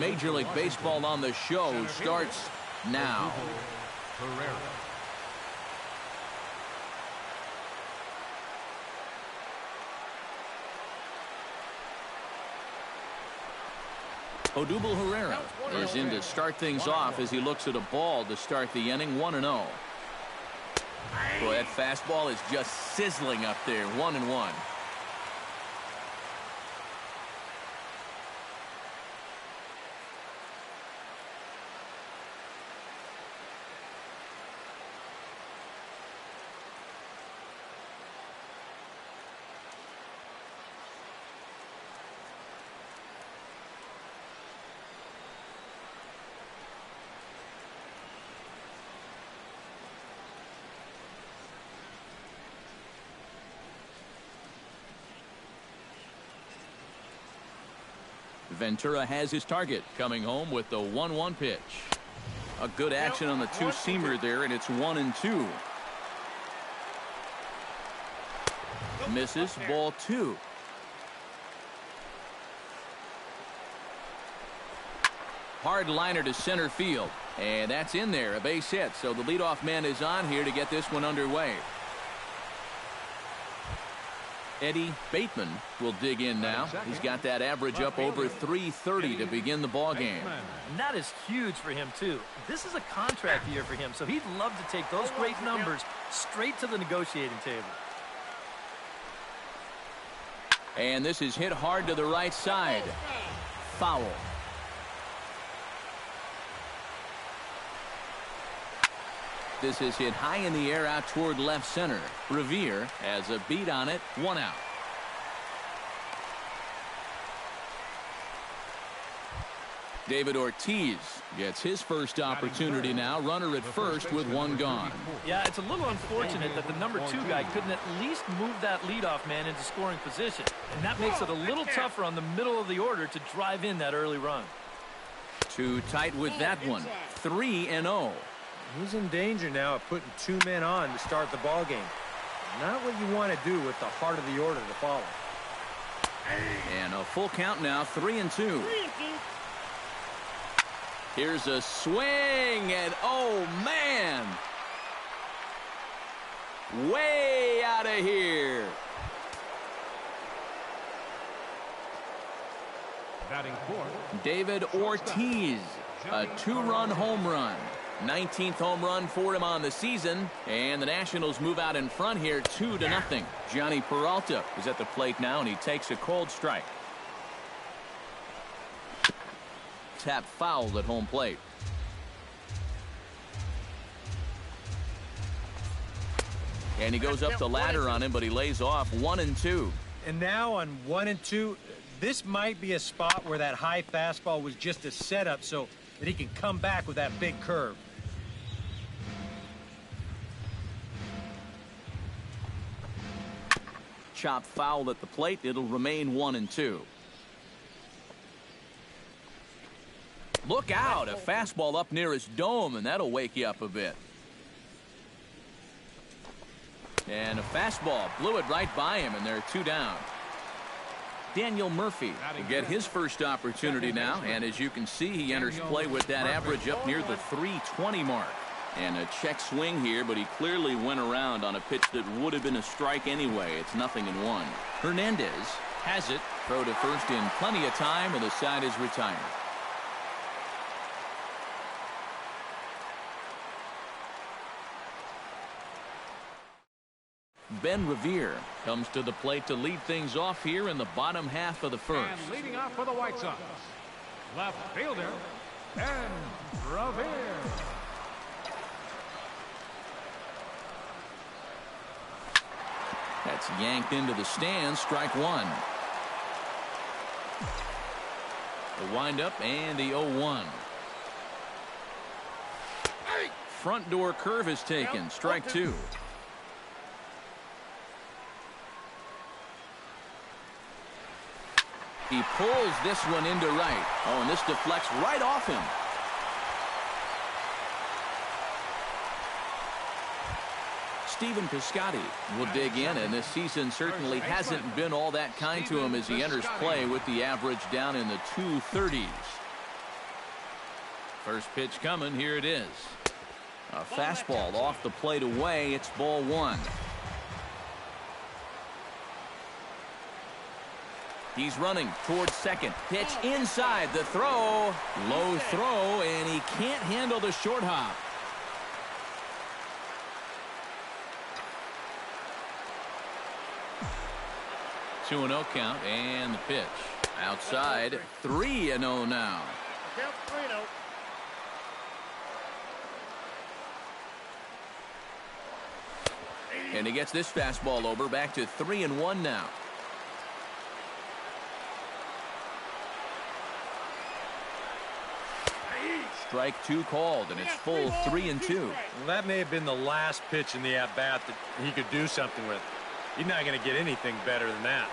Major League Baseball on the show starts now. Odubel Herrera is in to start things off as he looks at a ball to start the inning. 1-0. Boy, that fastball is just sizzling up there. 1-1. Ventura has his target, coming home with the 1-1 pitch. A good action on the two-seamer there, and it's 1-2. Misses, ball 2. Hard liner to center field, and that's in there, a base hit. So the leadoff man is on here to get this one underway. Eddie Bateman will dig in now. He's got that average up over 330 to begin the ball game. And that is huge for him, too. This is a contract year for him, so he'd love to take those great numbers straight to the negotiating table. And this is hit hard to the right side. Foul. This is hit high in the air out toward left center. Revere has a beat on it. 1 out. David Ortiz gets his first opportunity now. Runner at first with 1 gone. Yeah, it's a little unfortunate that the number 2 guy couldn't at least move that leadoff man into scoring position. And that makes it a little tougher on the middle of the order to drive in that early run. Too tight with that one. 3-0. He's in danger now of putting 2 men on to start the ball game. Not what you want to do with the heart of the order to follow. And a full count now, 3-2. Here's a swing, and oh man, way out of here. Batting fourth, David Ortiz, a 2-run home run. 19th home run for him on the season, and the Nationals move out in front here 2-0. Johnny Peralta is at the plate now, and he takes a cold strike. Tap fouled at home plate. And he goes up the ladder on him, but he lays off. 1-2. And now on 1-2, this might be a spot where that high fastball was just a setup so that he can come back with that big curve. Chop foul at the plate. It'll remain 1-2. Look out, a fastball up near his dome, and that'll wake you up a bit. And a fastball blew it right by him, and they're 2 down. Daniel Murphy will get his first opportunity now, and as you can see, he enters play with that average up near the 320 mark. And a check swing here, but he clearly went around on a pitch that would have been a strike anyway. It's 0-1. Hernandez has it. Throw to first in plenty of time, and the side is retired. Ben Revere comes to the plate to lead things off here in the bottom half of the first. and leading off for the White Sox, left fielder, Ben Revere. That's yanked into the stands. Strike 1. The windup and the 0-1. Front door curve is taken. Strike 2. He pulls this one into right. Oh, and this deflects right off him. Stephen Piscotty will dig in, and this season certainly hasn't been all that kind to him as he enters play with the average down in the 230s. First pitch coming. Here it is. A fastball off the plate away. It's ball one. He's running towards second. Pitch inside. The throw. Low throw, and he can't handle the short hop. 2-0 count, and the pitch. Outside, 3-0 now. Count 3-0. And he gets this fastball over, back to 3-1 now. Strike two called, and it's full 3-2. Well, that may have been the last pitch in the at-bat that he could do something with. He's not going to get anything better than that.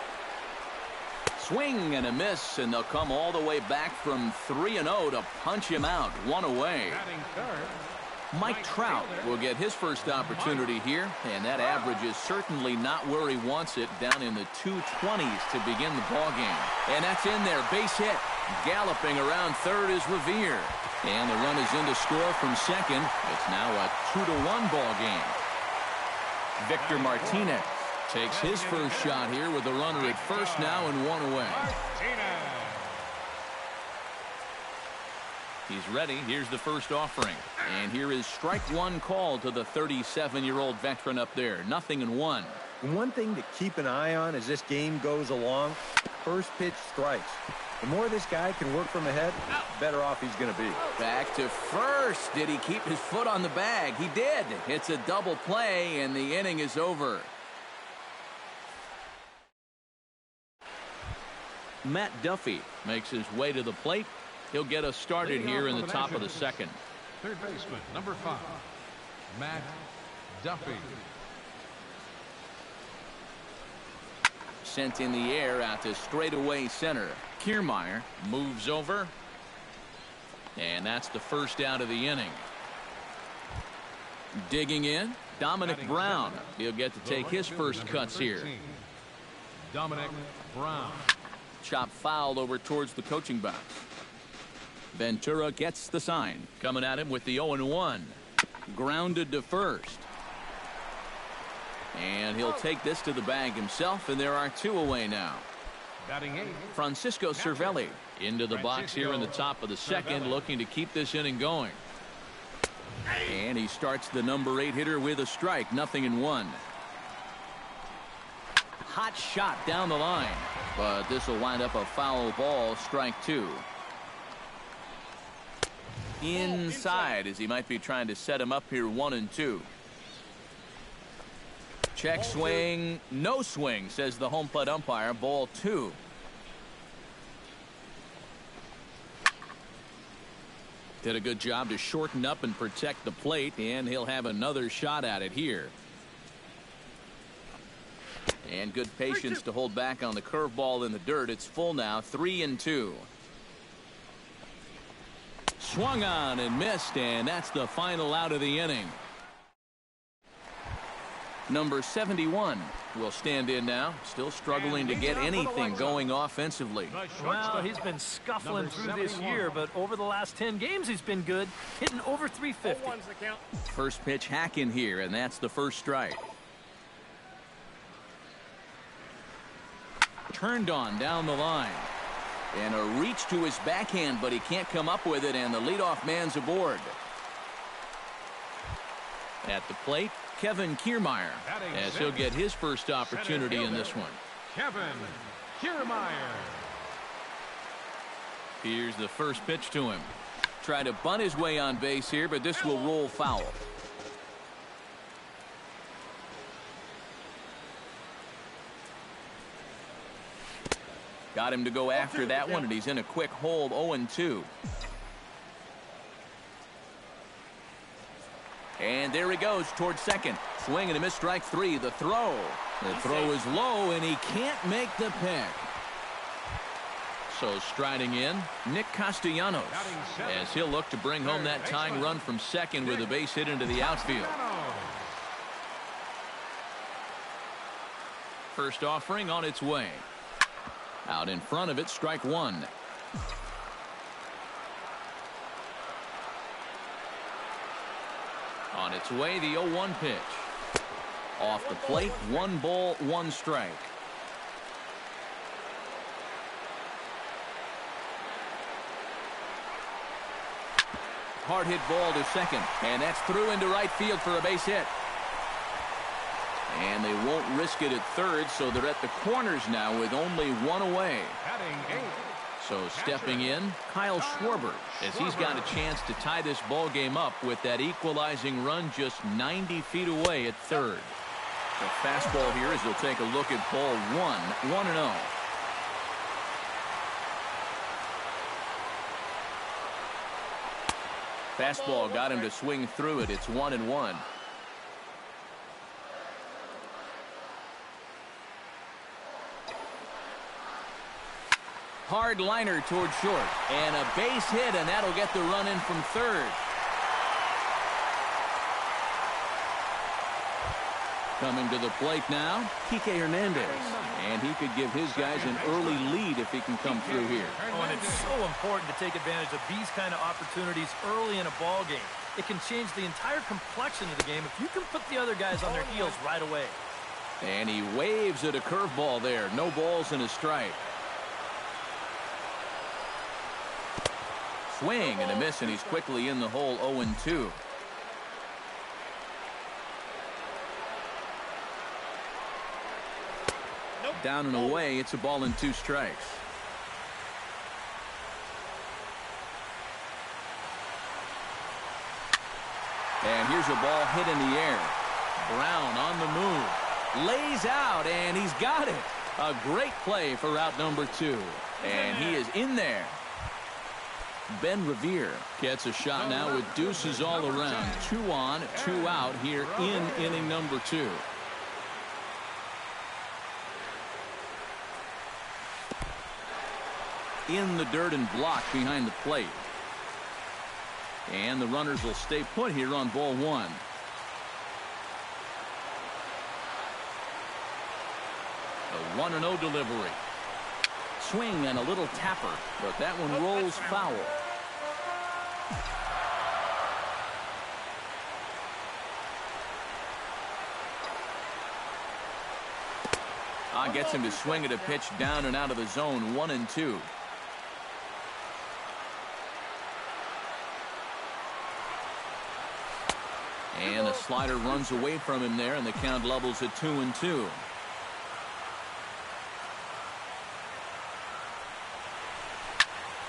Swing and a miss, and they'll come all the way back from 3-0 to punch him out, one away. Batting third. Mike Trout will get his first opportunity here, and that average is certainly not where he wants it, down in the 220s to begin the ballgame. And that's in there, base hit. Galloping around third is Revere. And the run is in to score from second. It's now a 2-1 ball game. Victor Martinez takes his first shot here with the runner at first now and one away. He's ready. Here's the first offering. And here is strike one call to the 37-year-old veteran up there. 0-1. One thing to keep an eye on as this game goes along, first pitch strikes. The more this guy can work from ahead, the better off he's going to be. Back to first. Did he keep his foot on the bag? He did. It's a double play, and the inning is over. Matt Duffy makes his way to the plate. He'll get us started here in the top of the second. Third baseman, number 5, Matt Duffy. Sent in the air out to straightaway center. Kiermaier moves over. And that's the first out of the inning. Digging in, Dominic Brown. He'll get to take his first cuts here. Dominic Brown. Chop fouled over towards the coaching box. Ventura gets the sign. Coming at him with the 0-1. Grounded to first. And he'll take this to the bag himself, and there are two away now. Batting 8. Francisco Cervelli into the box here in the top of the second, looking to keep this inning going. And he starts the number 8 hitter with a strike. 0-1. Hot shot down the line, but this will wind up a foul ball. Strike 2. Inside, as he might be trying to set him up here. 1-2. Check swing, no swing, says the home plate umpire. Ball 2. Did a good job to shorten up and protect the plate, and he'll have another shot at it here. And good patience to hold back on the curveball in the dirt. It's full now. 3-2. Swung on and missed, and that's the final out of the inning. Number 71 will stand in now, still struggling to get anything going offensively. Well, he's been scuffling through this year, but over the last 10 games he's been good, hitting over 350. First pitch hacking here, and that's the first strike. Turned on down the line. And a reach to his backhand, but he can't come up with it, and the leadoff man's aboard. At the plate, Kevin Kiermaier, as he'll get his first opportunity in this one. Kevin Kiermaier. Here's the first pitch to him. Try to bunt his way on base here, but this will roll foul. Got him to go after that one, and he's in a quick hold. 0-2. And there he goes towards second. Swing and a miss, strike 3. The throw. The throw is low, and he can't make the pick. So striding in, Nick Castellanos, as he'll look to bring home that tying run from second with a base hit into the outfield. First offering on its way. Out in front of it, strike 1. On its way, the 0-1 pitch. Off the plate, 1 ball, 1 strike. Hard hit ball to second, and that's through into right field for a base hit. And they won't risk it at third, so they're at the corners now with only 1 away. So stepping in, Kyle Schwarber, as he's got a chance to tie this ball game up with that equalizing run just 90 feet away at third. The fastball here as he'll take a look at ball 1, 1-0. Fastball got him to swing through it. It's 1-1. Hard liner toward short. And a base hit, and that'll get the run in from third. Coming to the plate now, Kike Hernandez. And he could give his guys an early lead if he can come through here. Oh, and it's so important to take advantage of these kind of opportunities early in a ball game. It can change the entire complexion of the game if you can put the other guys on their heels right away. And he waves at a curveball there. No balls and a strike. Swing and a miss, and he's quickly in the hole. 0-2. Down and away, it's a ball and 2 strikes. And here's a ball hit in the air. Brown on the move. Lays out, and he's got it. A great play for route number 2. And he is in there. Ben Revere gets a shot now with deuces all around. 2 on, 2 out here in inning number 2. In the dirt and blocked behind the plate. And the runners will stay put here on ball 1. A 1-0 delivery. Swing and a little tapper, but that one rolls foul. Gets him to swing at a pitch down and out of the zone. 1-2. And a slider runs away from him there, and the count levels at 2-2.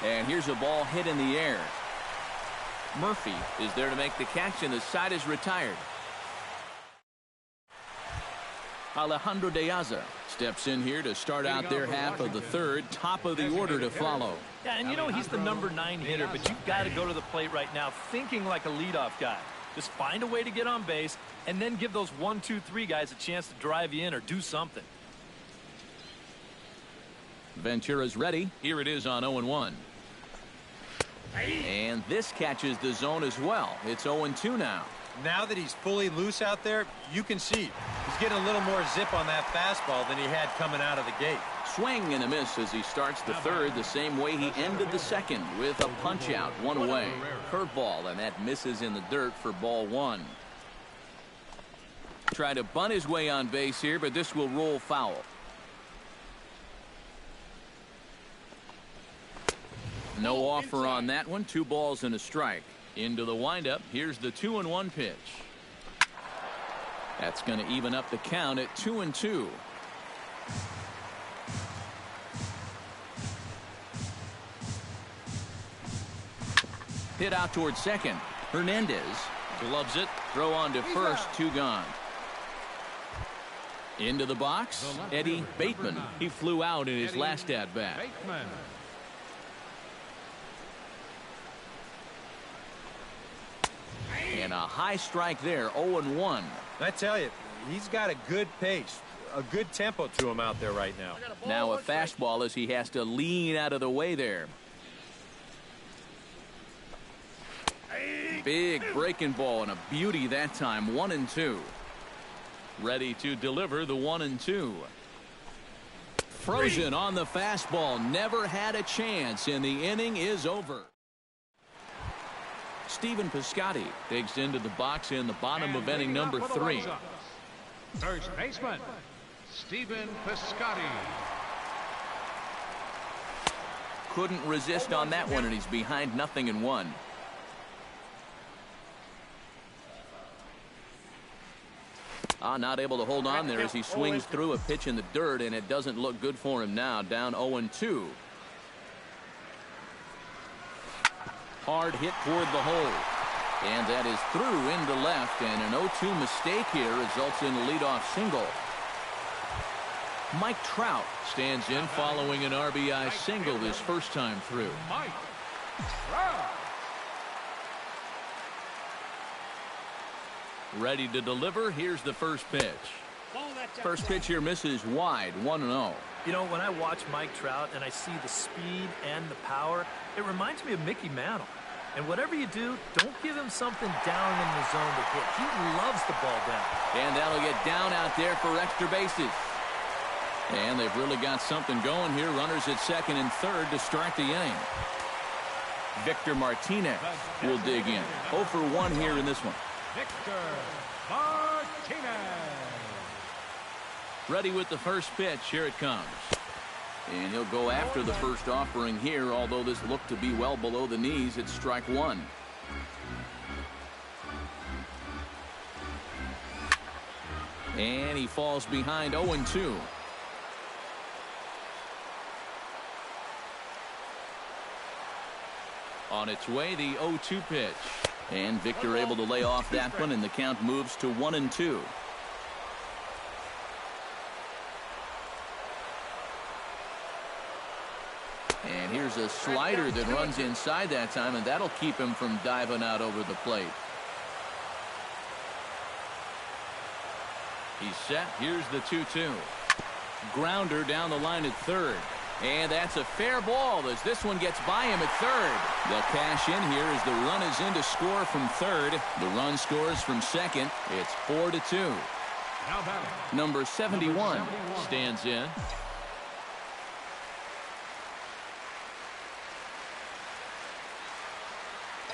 And here's a ball hit in the air. Murphy is there to make the catch, and the side is retired. Alejandro De Aza steps in here to start out their half of the third. Top of the order to follow. Yeah, and you know he's the number 9 hitter, but you've got to go to the plate right now thinking like a leadoff guy. Just find a way to get on base and then give those 1, 2, 3 guys a chance to drive you in or do something. Ventura's ready. Here it is on 0-1. And this catches the zone as well. It's 0-2 now. Now that he's fully loose out there, you can see he's getting a little more zip on that fastball than he had coming out of the gate. Swing and a miss as he starts the third the same way he ended the second with a punch out. 1 away. Curveball, and that misses in the dirt for ball 1. Try to bunt his way on base here, but this will roll foul. No offer on that one. 2 balls and a strike. Into the windup. Here's the 2-1 pitch. That's going to even up the count at 2-2. Hit out towards second. Hernandez gloves it. Throw on to first. 2 gone. Into the box. Eddie Bateman. He flew out in his last at bat. And a high strike there. 0-1. I tell you, he's got a good pace, a good tempo to him out there right now. Now a fastball as he has to lean out of the way there. Big breaking ball and a beauty that time. 1-2. Ready to deliver the 1-2. Frozen on the fastball. Never had a chance, and the inning is over. Stephen Piscotty digs into the box in the bottom of inning number 3. First baseman, Stephen Piscotty. Couldn't resist on that one, and he's behind 0-1. Not able to hold on there as he swings through a pitch in the dirt, and it doesn't look good for him now. Down 0-2. Hard hit toward the hole. And that is through into left, and an 0-2 mistake here results in a leadoff single. Mike Trout stands in following an RBI single this first time through. Mike Trout. Ready to deliver. Here's the first pitch. First pitch here misses wide, 1-0. You know, when I watch Mike Trout and I see the speed and the power, it reminds me of Mickey Mantle. And whatever you do, don't give him something down in the zone to hit. He loves the ball down. And that'll get down out there for extra bases. And they've really got something going here. Runners at second and third to start the inning. Victor Martinez will dig in. 0 for 1 here in this one. Victor Martinez. Ready with the first pitch. Here it comes. And he'll go after the first offering here, although this looked to be well below the knees. It's strike 1. And he falls behind 0-2. On its way, the 0-2 pitch. And Victor able to lay off that one, and the count moves to 1-2. And here's a slider that runs inside that time, and that'll keep him from diving out over the plate. He's set. Here's the 2-2. Grounder down the line at third. And that's a fair ball as this one gets by him at third. They'll cash in here as the run is in to score from third. The run scores from second. It's 4-2. Number 71 stands in.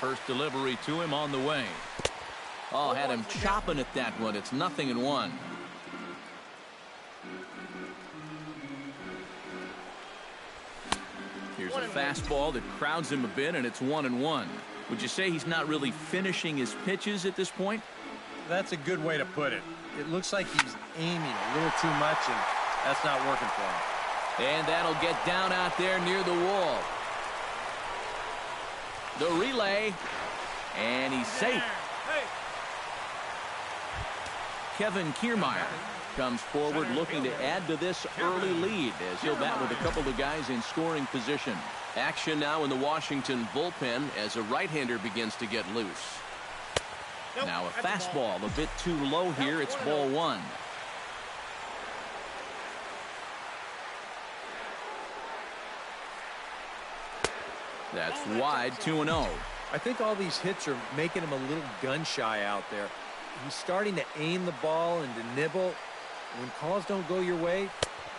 First delivery to him on the way. Oh, had him chopping at that one. It's 0-1. Here's a fastball that crowds him a bit, and it's 1-1. Would you say he's not really finishing his pitches at this point? That's a good way to put it. It looks like he's aiming a little too much, and that's not working for him. And that'll get down out there near the wall. The relay, and he's safe. Kevin Kiermaier comes forward looking to add to this early lead as he'll bat with a couple of guys in scoring position. Action now in the Washington bullpen as a right-hander begins to get loose. Now a fastball a bit too low here. It's ball 1. That's wide, 2-0. I think all these hits are making him a little gun-shy out there. He's starting to aim the ball and to nibble. When calls don't go your way,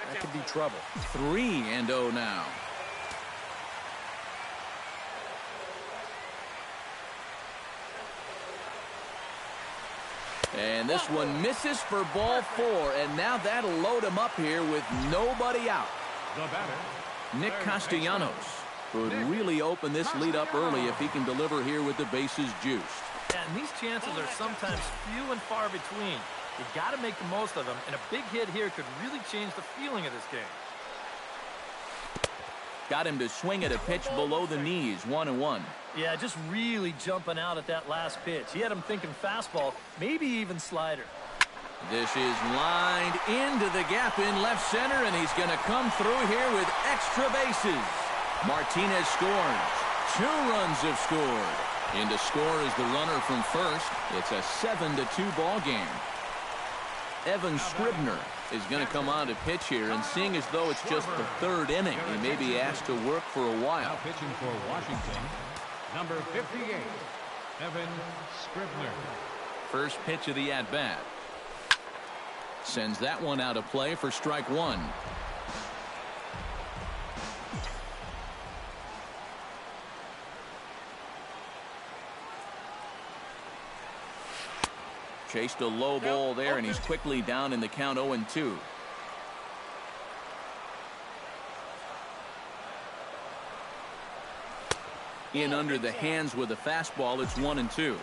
that could be trouble. 3-0 now. And this one misses for ball 4, and now that'll load him up here with nobody out. The batter, Nick Castellanos could really open this lead up early if he can deliver here with the bases juiced. And these chances are sometimes few and far between. You got to make the most of them, and a big hit here could really change the feeling of this game. Got him to swing at a pitch below the knees, 1-1. Yeah, just really jumping out at that last pitch. He had him thinking fastball, maybe even slider. This is lined into the gap in left center, and he's going to come through here with extra bases. Martinez scores. 2 runs have scored. In to score is the runner from first. It's a 7-2 ball game. Evan Scribner is going to come on to pitch here, and seeing as though it's just the 3rd inning, he may be asked to work for a while. Now pitching for Washington, number 58, Evan Scribner. First pitch of the at-bat. Sends that one out of play for strike 1. Chased a low ball there, and he's quickly down in the count 0-2. In under the hands with a fastball, it's 1-2.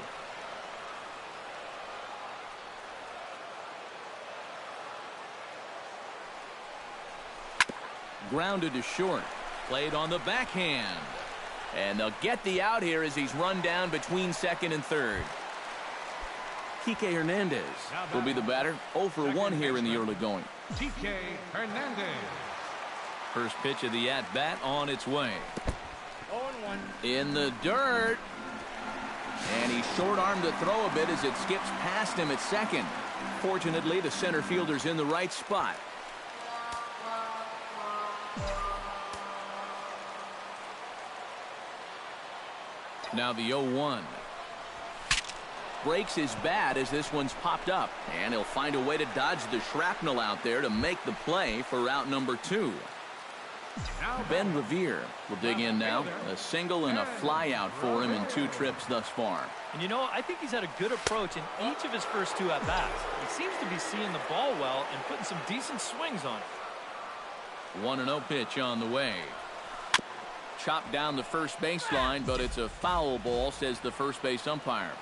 Grounded to short. Played on the backhand. And they'll get the out here as he's run down between second and third. Kike Hernandez will be the batter. 0 for 1 here in the early going. Kike Hernandez. First pitch of the at-bat on its way. In the dirt. And he short-armed the throw a bit as it skips past him at second. Fortunately, the center fielder's in the right spot. Now the 0-1. Breaks his bat as this one's popped up. And he'll find a way to dodge the shrapnel out there to make the play for out number 2. Ben Revere will dig in now. A single and a fly out for him in 2 trips thus far. And you know, I think he's had a good approach in each of his first 2 at-bats. He seems to be seeing the ball well and putting some decent swings on it. 1-0 pitch on the way. Chopped down the first baseline, but it's a foul ball, says the first base umpire.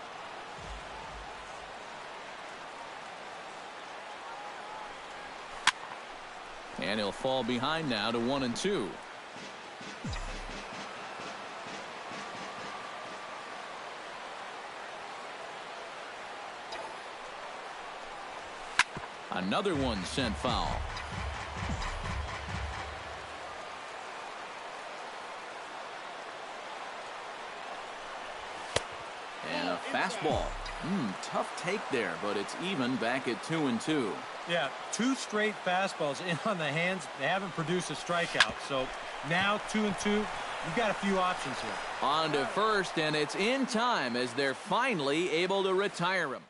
And he'll fall behind now to 1-2. Another one sent foul. And a fastball. Tough take there, but it's even back at 2-2. Yeah, 2 straight fastballs in on the hands. They haven't produced a strikeout. So now 2-2. You've got a few options here. On to first, and it's in time as they're finally able to retire him.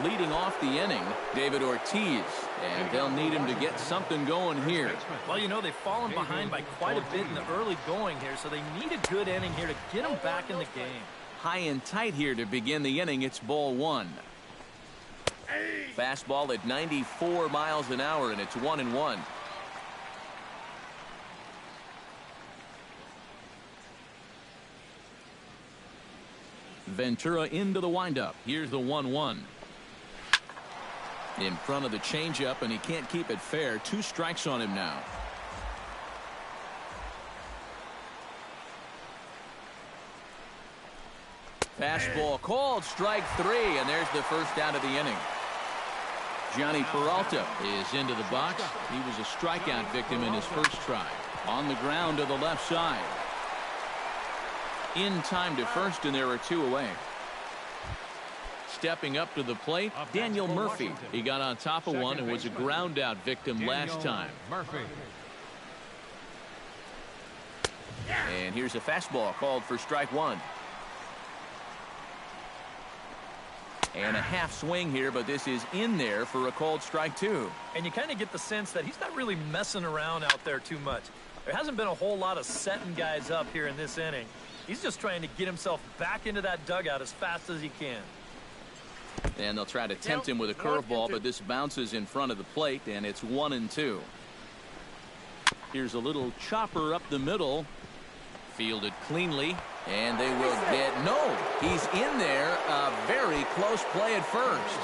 Leading off the inning, David Ortiz, and they'll need him to get something going here. Well, you know, they've fallen behind by quite a bit in the early going here, so they need a good inning here to get them back in the game. High and tight here to begin the inning. It's ball 1. Fastball at 94 miles an hour, and it's 1-1. Ventura into the windup. Here's the 1-1. In front of the changeup, and he can't keep it fair. 2 strikes on him now. Fastball called, strike 3, and there's the first out of the inning. Johnny Peralta is into the box. He was a strikeout victim in his first try. On the ground to the left side. In time to first, and there are 2 away. Stepping up to the plate, Daniel Murphy. He got on top of one and was a ground out victim last time. And here's a fastball called for strike 1. And a half swing here, but this is in there for a called strike 2. And you kind of get the sense that he's not really messing around out there too much. There hasn't been a whole lot of setting guys up here in this inning. He's just trying to get himself back into that dugout as fast as he can. And they'll try to tempt him with a curveball, but this bounces in front of the plate, and it's 1-2. Here's a little chopper up the middle. Fielded cleanly, and they will get no. He's in there. A very close play at first.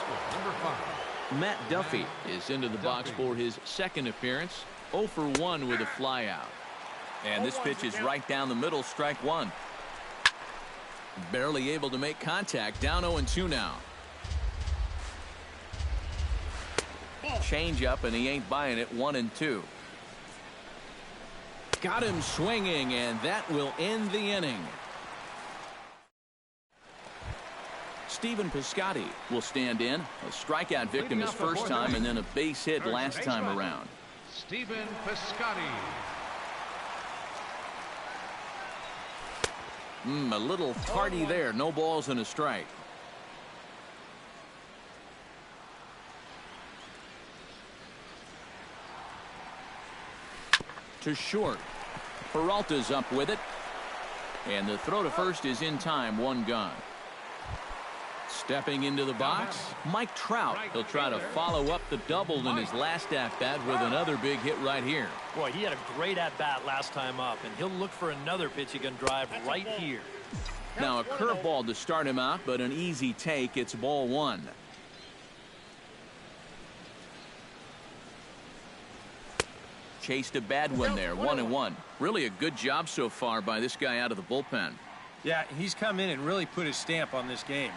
Matt Duffy is into the box for his second appearance. 0 for 1 with a fly out. And this pitch is right down the middle, strike 1. Barely able to make contact, down 0-2 now. Change up, and he ain't buying it. 1-2. Got him swinging, and that will end the inning. Stephen Piscotty will stand in. A strikeout victim his first time, and then a base hit last time around. Stephen Piscotty. A little tardy there. No balls and a strike. To short. Peralta's up with it. And the throw to first is in time. 1 gone. Stepping into the box, Mike Trout. He'll try to follow up the double in his last at-bat with another big hit right here. Boy, he had a great at-bat last time up, and he'll look for another pitch he can drive right here. Now a curveball to start him out, but an easy take. It's ball one. Chased a bad one there, 1-1. Really a good job so far by this guy out of the bullpen. Yeah, he's come in and really put his stamp on this game.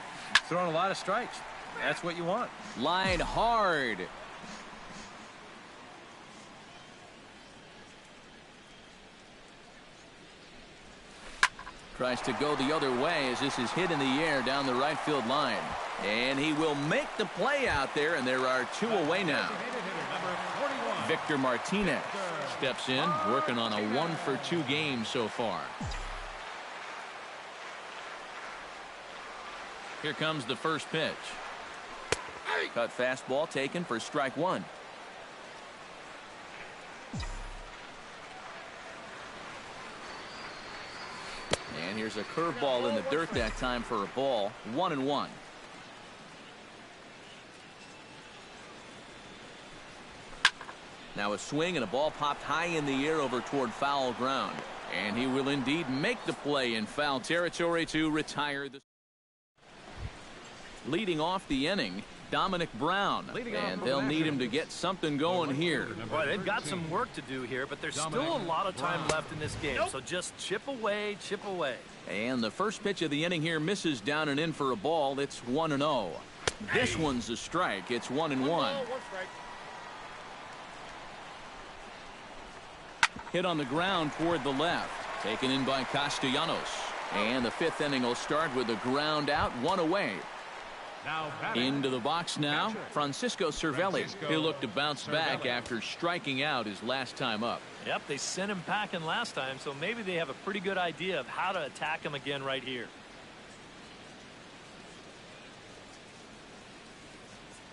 Throwing a lot of strikes. That's what you want. Line hard. Tries to go the other way as this is hit in the air down the right field line. And he will make the play out there, and there are two away now. Victor Martinez steps in, working on a 1-for-2 game so far. Here comes the first pitch. Cut fastball taken for strike one. And here's a curveball in the dirt that time for a ball. 1-1. Now a swing and a ball popped high in the air over toward foul ground. And he will indeed make the play in foul territory to retire the. Leading off the inning, Dominic Brown, and they'll need him to get something going here. Boy, they've got some work to do here, but there's still a lot of time left in this game, so just chip away, chip away. And the first pitch of the inning here misses down and in for a ball. It's 1-0. This one's a strike. It's 1-1. Hit on the ground toward the left. Taken in by Castellanos. And the fifth inning will start with a ground out, one away. Into the box now, Francisco Cervelli. He'll look to bounce back after striking out his last time up. Yep, they sent him packing last time, so maybe they have a pretty good idea of how to attack him again right here.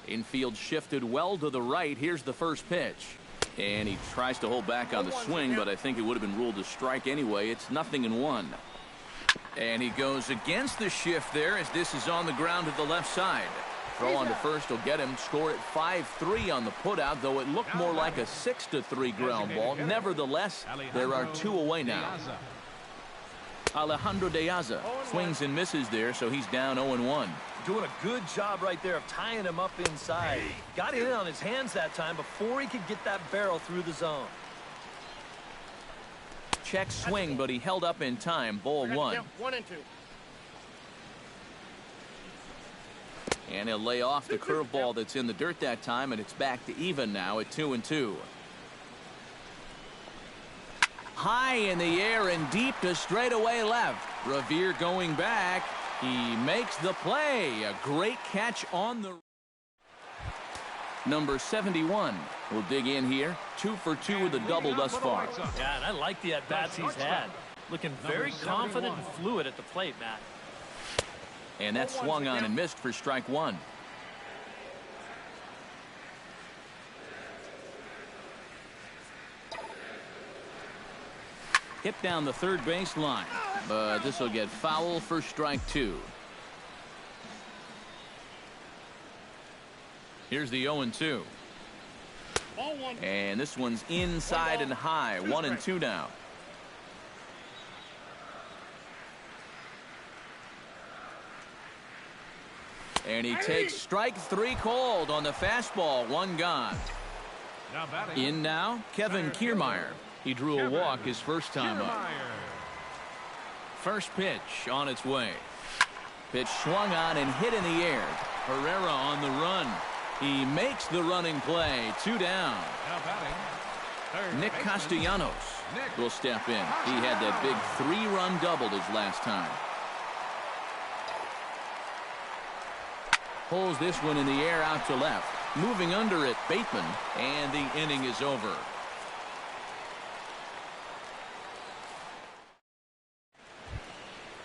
Infield shifted well to the right. Here's the first pitch. And he tries to hold back on the swing, but I think it would have been ruled a strike anyway. It's 0-1. And he goes against the shift there as this is on the ground to the left side. Throw on to first will get him. Score at 5-3 on the putout, though it looked more like a 6-3 ground ball. Nevertheless, there are two away now. Alejandro De Aza swings and misses there, so he's down 0-1. Doing a good job right there of tying him up inside. Got it in on his hands that time before he could get that barrel through the zone. Check swing, but he held up in time. Ball one. 1-2. And he'll lay off the curveball that's in the dirt that time, and it's back to even now at 2-2. High in the air and deep to straightaway left. Revere going back. He makes the play. A great catch on the. Number 71 will dig in here. 2 for 2 with a double thus far. Yeah, and I like the at-bats he's had. Looking very confident and fluid at the plate, Matt. And that swung on and missed for strike one. Hit down the third base line, but this will get foul for strike two. Here's the 0-2. And this one's inside and high. 1-2 now. And he takes strike three called on the fastball. One gone. In now, Kevin Kiermaier. He drew a walk his first time up. First pitch on its way. Pitch swung on and hit in the air. Herrera on the run. He makes the running play. 2 down. Nick Castellanos will step in. He had that big 3-run double his last time. Pulls this one in the air out to left. Moving under it, Bateman. And the inning is over.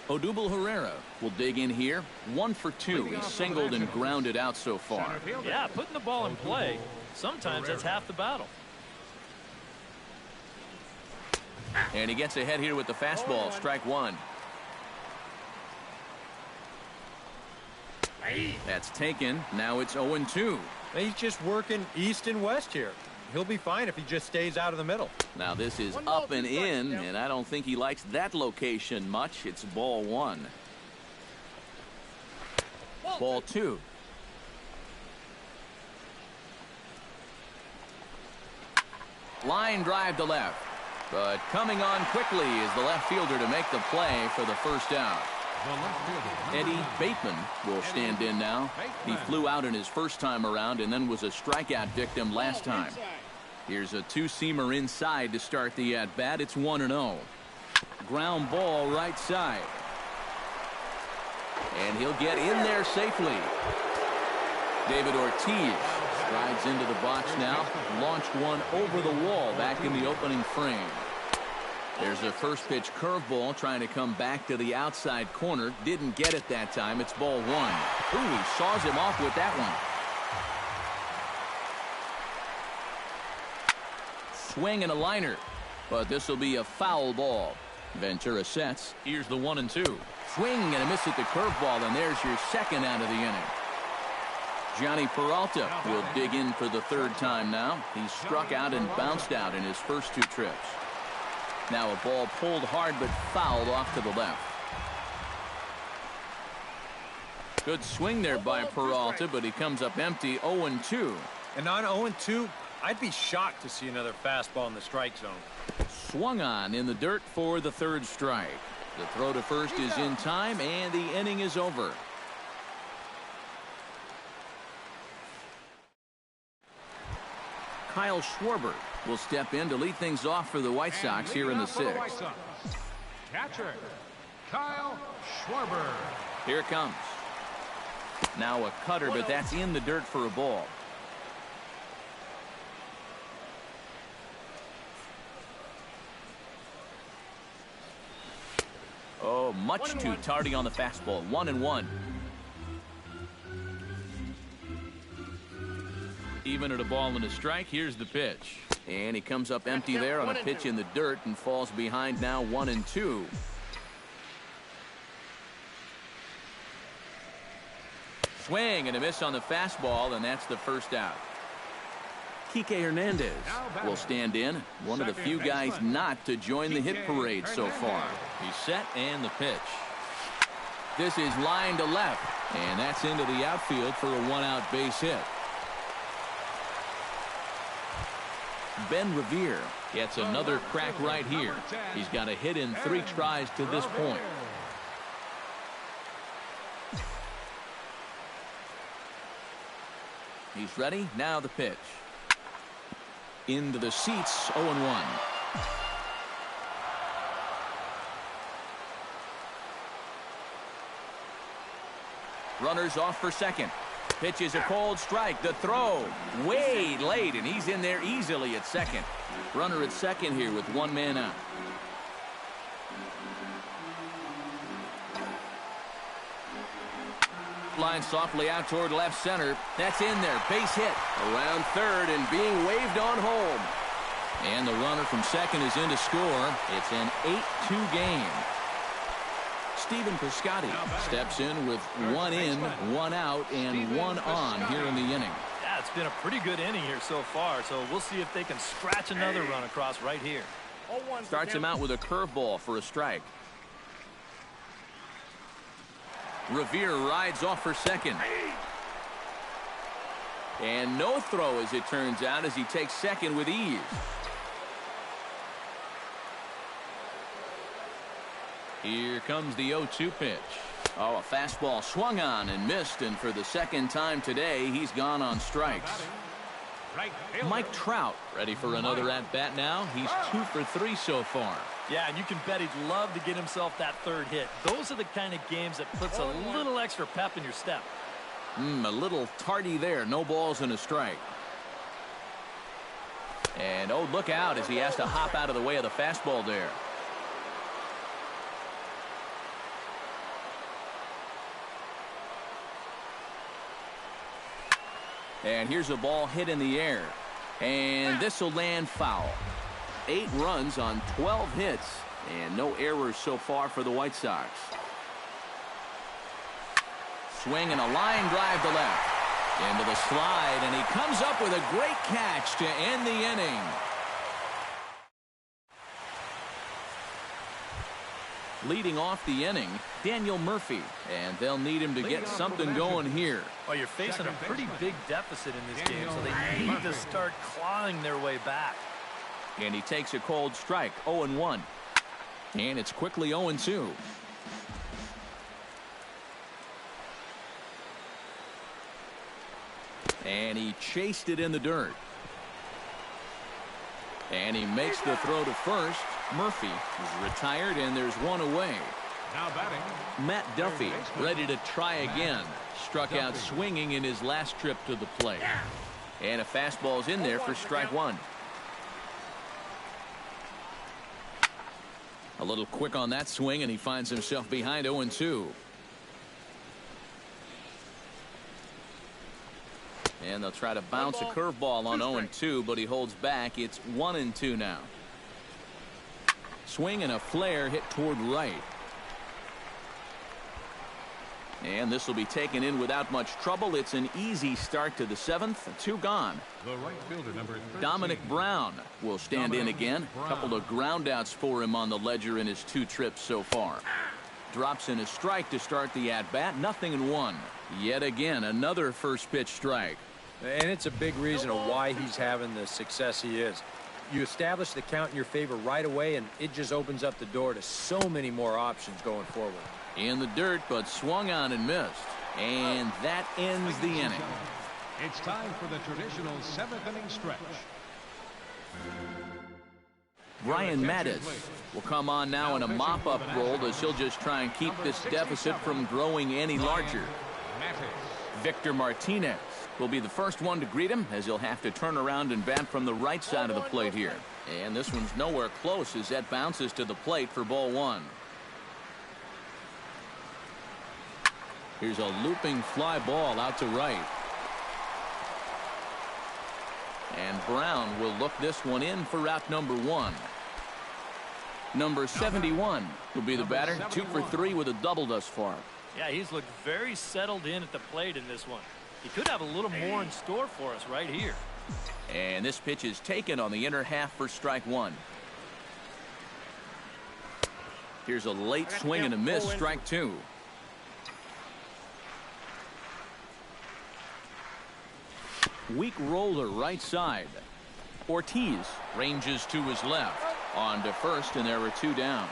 Odubel Herrera will dig in here. 1 for 2. He's singled and grounded out so far. Yeah, putting the ball in play, sometimes that's half the battle. And he gets ahead here with the fastball. Strike one. That's taken. Now it's 0-2. He's just working east and west here. He'll be fine if he just stays out of the middle. Now this is up and in, and I don't think he likes that location much. It's ball 1. Ball 2. Line drive to left. But coming on quickly is the left fielder to make the play for the first out. Eddie Bateman will stand in now. He flew out in his first time around and then was a strikeout victim last time. Here's a two-seamer inside to start the at-bat. It's 1-0. Ground ball right side. And he'll get in there safely. David Ortiz strides into the box now. Launched one over the wall back in the opening frame. There's a first pitch curveball trying to come back to the outside corner. Didn't get it that time. It's ball 1. Ooh, he saws him off with that one. Swing and a liner. But this will be a foul ball. Ventura sets. Here's the 1-2. Swing and a miss at the curveball, and there's your second out of the inning. Johnny Peralta will dig in for the third time now. He struck out and bounced out in his first 2 trips. Now a ball pulled hard but fouled off to the left. Good swing there by Peralta, but he comes up empty. 0-2. And on 0-2, I'd be shocked to see another fastball in the strike zone. Swung on in the dirt for the third strike. The throw to first is in time, and the inning is over. Kyle Schwarber will step in to lead things off for the White Sox here in the 6th. Catcher, Kyle Schwarber. Here it comes. Now a cutter, but that's in the dirt for a ball. Oh, much too tardy on the fastball. 1-1. Even at a ball and a strike. Here's the pitch. And he comes up empty there on a pitch in the dirt and falls behind now 1-2. Swing and a miss on the fastball, and that's the first out. Kike Hernandez will stand in. One of the few guys not to join the hit parade so far. He's set and the pitch. This is line to left, and that's into the outfield for a 1-out base hit. Ben Revere gets another crack right here. He's got a hit in 3 tries to this point. He's ready. Now the pitch. Into the seats. 0-1. Runners off for second. Pitch is a cold strike. The throw way late, and he's in there easily at second. Runner at second here with 1 man out. Line softly out toward left center. That's in there. Base hit around third and being waved on home. And the runner from second is in to score. It's an 8-2 game. Steven Piscotty steps in with 1 in, 1 out, and 1 on here in the inning. Yeah, it's been a pretty good inning here so far, so we'll see if they can scratch another run across right here. Starts him out with a curveball for a strike. Revere rides off for second. And no throw, as it turns out, as he takes second with ease. Here comes the 0-2 pitch. Oh, a fastball swung on and missed, and for the second time today, he's gone on strikes. Mike Trout ready for another at-bat now. He's 2 for 3 so far. Yeah, and you can bet he'd love to get himself that third hit. Those are the kind of games that puts a little extra pep in your step. A little tardy there. No balls and a strike. And, oh, look out as he has to hop out of the way of the fastball there. And here's a ball hit in the air. And this will land foul. 8 runs on 12 hits. And no errors so far for the White Sox. swing and a line drive to left. Into the slide, and he comes up with a great catch to end the inning. Leading off the inning, Daniel Murphy, and they'll need him to get something going here. Well, you're facing a pretty big deficit in this game, so they need to start clawing their way back. And he takes a cold strike, 0-1. And it's quickly 0-2. And he chased it in the dirt. And he makes the throw to first. Murphy is retired, and there's one away. Now batting, Matt Duffy ready to try again. Struck out swinging in his last trip to the plate. And a fastball's in there for strike one. A little quick on that swing, and he finds himself behind 0-2. And they'll try to bounce a curveball on 0-2, but he holds back. It's 1-2 now. Swing and a flare hit toward right. And this will be taken in without much trouble. It's an easy start to the seventh. 2 gone. the right fielder, number 13. Dominic Brown will stand in again. A couple of groundouts for him on the ledger in his 2 trips so far. Drops in a strike to start the at-bat. 0-1. Yet again, another first pitch strike. And it's a big reason of why he's having the success he is. You establish the count in your favor right away, and it just opens up the door to so many more options going forward. In the dirt, but swung on and missed. And that ends the inning. It's time for the traditional 7th inning stretch. Brian Mattis will come on now in a mop-up role as he'll just try and keep this deficit from growing any larger. Victor Martinez will be the first one to greet him, as he'll have to turn around and bat from the right side of the plate here. And this one's nowhere close as that bounces to the plate for ball 1. Here's a looping fly ball out to right. And Brown will look this one in for route number 1. Number 71 will be the batter. 2 for 3 with a double thus far. Yeah, he's looked very settled in at the plate in this one. He could have a little more in store for us right here. And this pitch is taken on the inner half for strike 1. Here's a late swing and a miss, strike 2. Weak roller right side. Ortiz ranges to his left. On to first, and there are 2 down.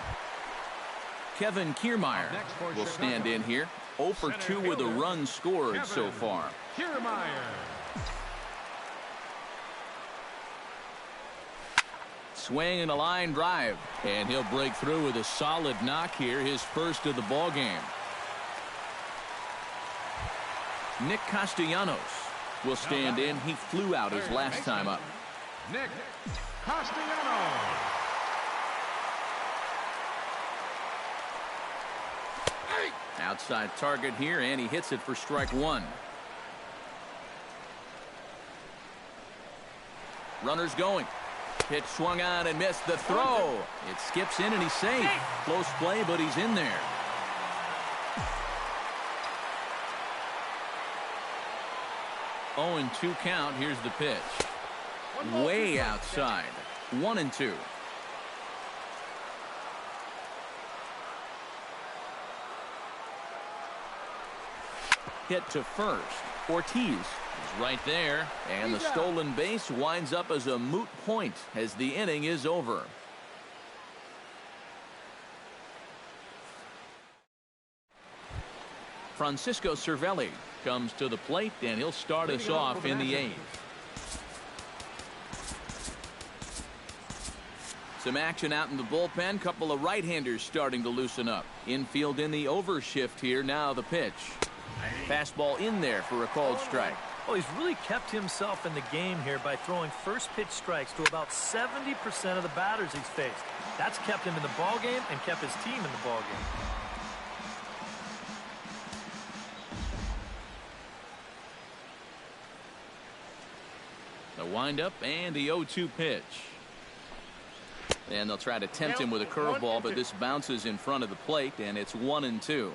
Kevin Kiermaier will stand in here. 0 for 2 with a run scored so far. Kiermaier. Swing and a line drive. And he'll break through with a solid knock here, his first of the ball game. Nick Castellanos will stand in. He flew out his last time up. Nick Castellanos. Outside target here, and he hits it for strike 1. Runners going. Pitch swung on and missed. The throw. It skips in and he's safe. Close play, but he's in there. Oh, and 2 count. Here's the pitch. Way outside. 1-2. Hit to first. Ortiz is right there, and the stolen base winds up as a moot point as the inning is over. Francisco Cervelli comes to the plate, and he'll start us off in the 8th. Some action out in the bullpen. Couple of right-handers starting to loosen up. Infield in the overshift here. Now the pitch. Fastball in there for a called strike. Well, he's really kept himself in the game here by throwing first pitch strikes to about 70% of the batters he's faced. That's kept him in the ball game and kept his team in the ball game. The windup and the 0-2 pitch. And they'll try to tempt him with a curveball, but this bounces in front of the plate, and it's 1-2.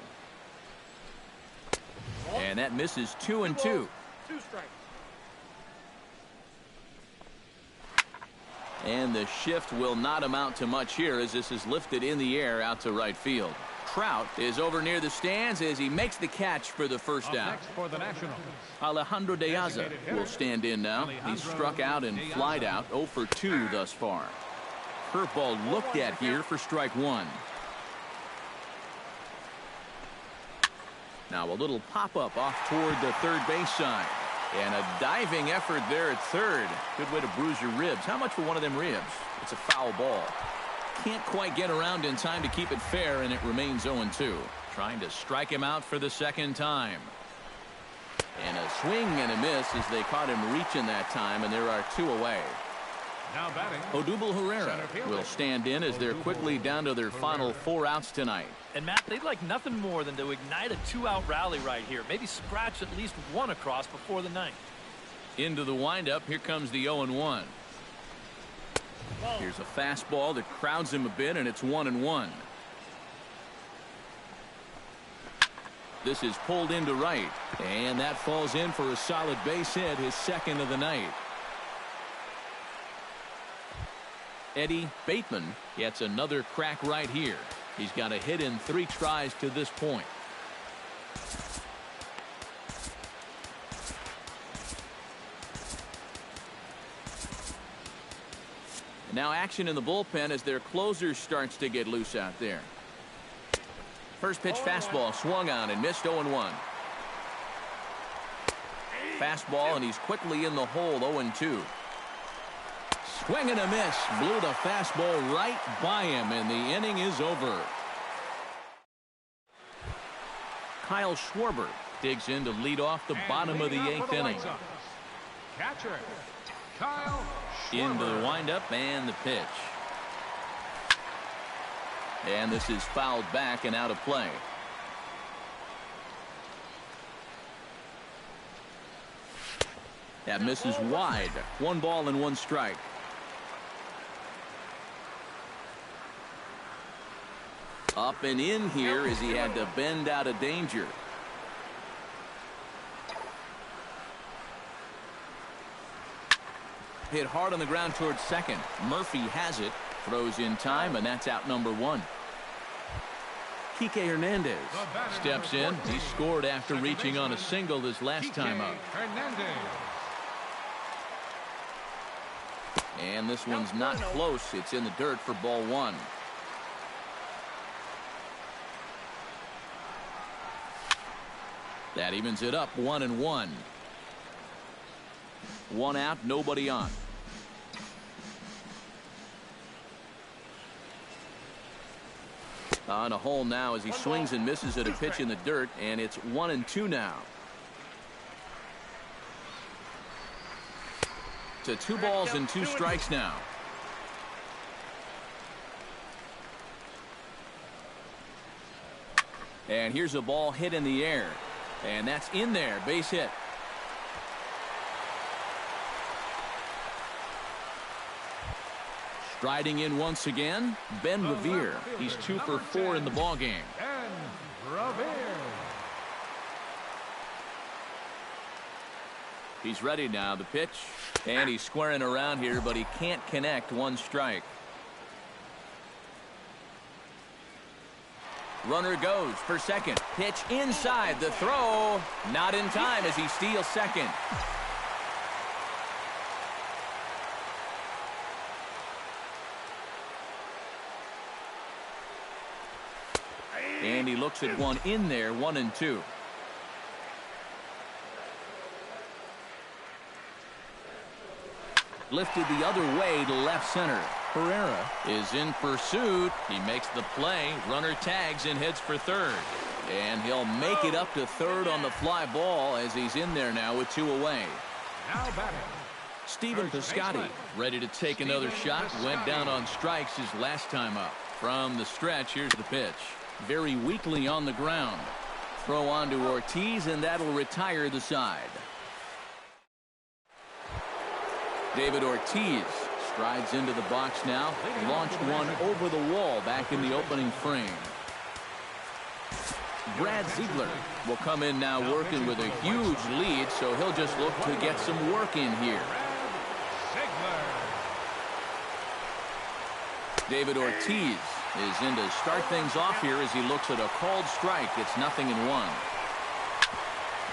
And that misses 2-2. 2 strikes. And the shift will not amount to much here as this is lifted in the air out to right field. Trout is over near the stands as he makes the catch for the first out. Next for the Nationals. Alejandro De Aza will stand in now. He's struck out and flied out 0 for 2 thus far. Curveball looked at here for strike 1. Now a little pop-up off toward the third base side. And a diving effort there at third. Good way to bruise your ribs. How much for one of them ribs? It's a foul ball. Can't quite get around in time to keep it fair, and it remains 0-2. Trying to strike him out for the second time. And a swing and a miss as they caught him reaching that time, and there are 2 away. Now batting. Odubel Herrera will stand in as they're quickly down to their final 4 outs tonight. And Matt, they'd like nothing more than to ignite a 2-out rally right here. Maybe scratch at least 1 across before the 9th. Into the windup, here comes the 0-1. Here's a fastball that crowds him a bit, and it's 1-1. This is pulled into right, and that falls in for a solid base hit, his second of the night. Eddie Bateman gets another crack right here. He's got a hit in 3 tries to this point. Now action in the bullpen as their closer starts to get loose out there. First pitch fastball swung on and missed 0-1. Fastball and he's quickly in the hole 0-2. Swing and a miss. Blew the fastball right by him and the inning is over. Kyle Schwarber digs in to lead off the bottom of the 8th inning. Catcher Kyle Schwarber. Into the windup and the pitch. And this is fouled back and out of play. That misses wide. 1 ball and 1 strike. Up and in here as he had to bend out of danger. Hit hard on the ground towards second. Murphy has it. Throws in time, and that's out number 1. Kike Hernandez steps in. He scored after reaching on a single his last time up. And this one's not close. It's in the dirt for ball 1. That evens it up 1-1. 1 out, nobody on. On a hole now as he swings and misses at a pitch in the dirt, and it's 1-2 now. To 2 balls and 2 strikes now. And here's a ball hit in the air. And that's in there. Base hit. Striding in once again, Ben Revere. He's 2 for 4 in the ballgame. Ben Revere. He's ready now. The pitch. And he's squaring around here, but he can't connect. 1 strike. Runner goes for second. Pitch inside. The throw. Not in time as he steals second. And he looks at one in there. 1-2. Lifted the other way to left center. Herrera is in pursuit. He makes the play. Runner tags and heads for third. And he'll make it up to third on the fly ball as he's in there now with 2 away. Now batting. Steven Piscotty ready to take another shot. Went down on strikes his last time up. From the stretch, here's the pitch. Very weakly on the ground. Throw on to Ortiz, and that'll retire the side. David Ortiz strides into the box now. Launched one over the wall back in the opening frame. Brad Ziegler will come in now working with a huge lead, so he'll just look to get some work in here. David Ortiz is in to start things off here as he looks at a called strike. It's 0-1.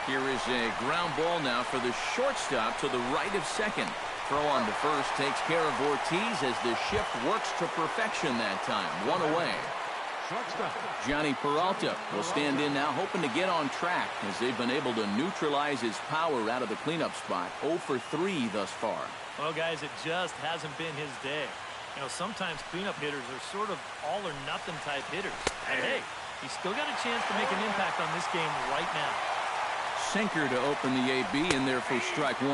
Here is a ground ball now for the shortstop to the right of second. Throw on to first takes care of Ortiz as the shift works to perfection that time. 1 away. Johnny Peralta will stand in now, hoping to get on track as they've been able to neutralize his power out of the cleanup spot. 0 for 3 thus far. Well, guys, it just hasn't been his day. You know, sometimes cleanup hitters are sort of all-or-nothing type hitters. And hey, he's still got a chance to make an impact on this game right now. Sinker to open the AB in there for strike 1.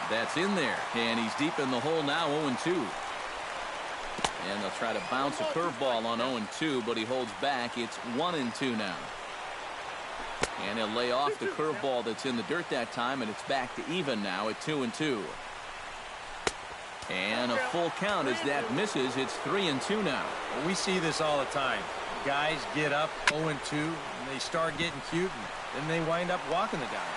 That's in there, and he's deep in the hole now, 0-2. And they'll try to bounce a curveball on 0-2, but he holds back. It's 1-2 now. And he'll lay off the curveball that's in the dirt that time, and it's back to even now at 2-2. And a full count as that misses. It's 3-2 now. Well, we see this all the time. Guys get up 0-2, and they start getting cute, and then they wind up walking the guy.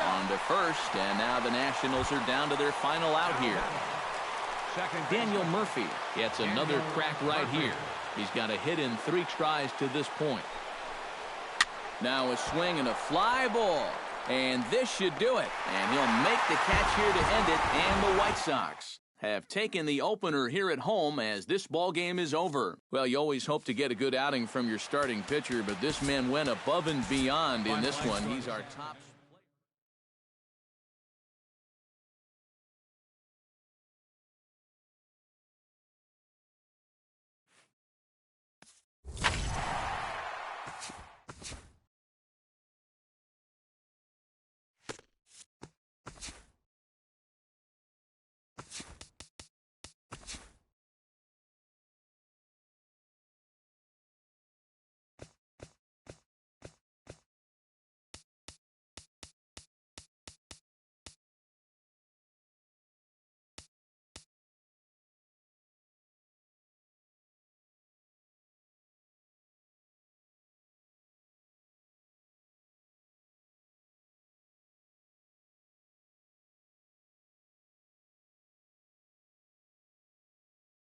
On to first, and now the Nationals are down to their final out here. Daniel Murphy gets another crack right here. He's got a hit in 3 tries to this point. Now a swing and a fly ball. And this should do it. And he'll make the catch here to end it. And the White Sox have taken the opener here at home as this ball game is over. Well, you always hope to get a good outing from your starting pitcher, but this man went above and beyond in this one. He's our top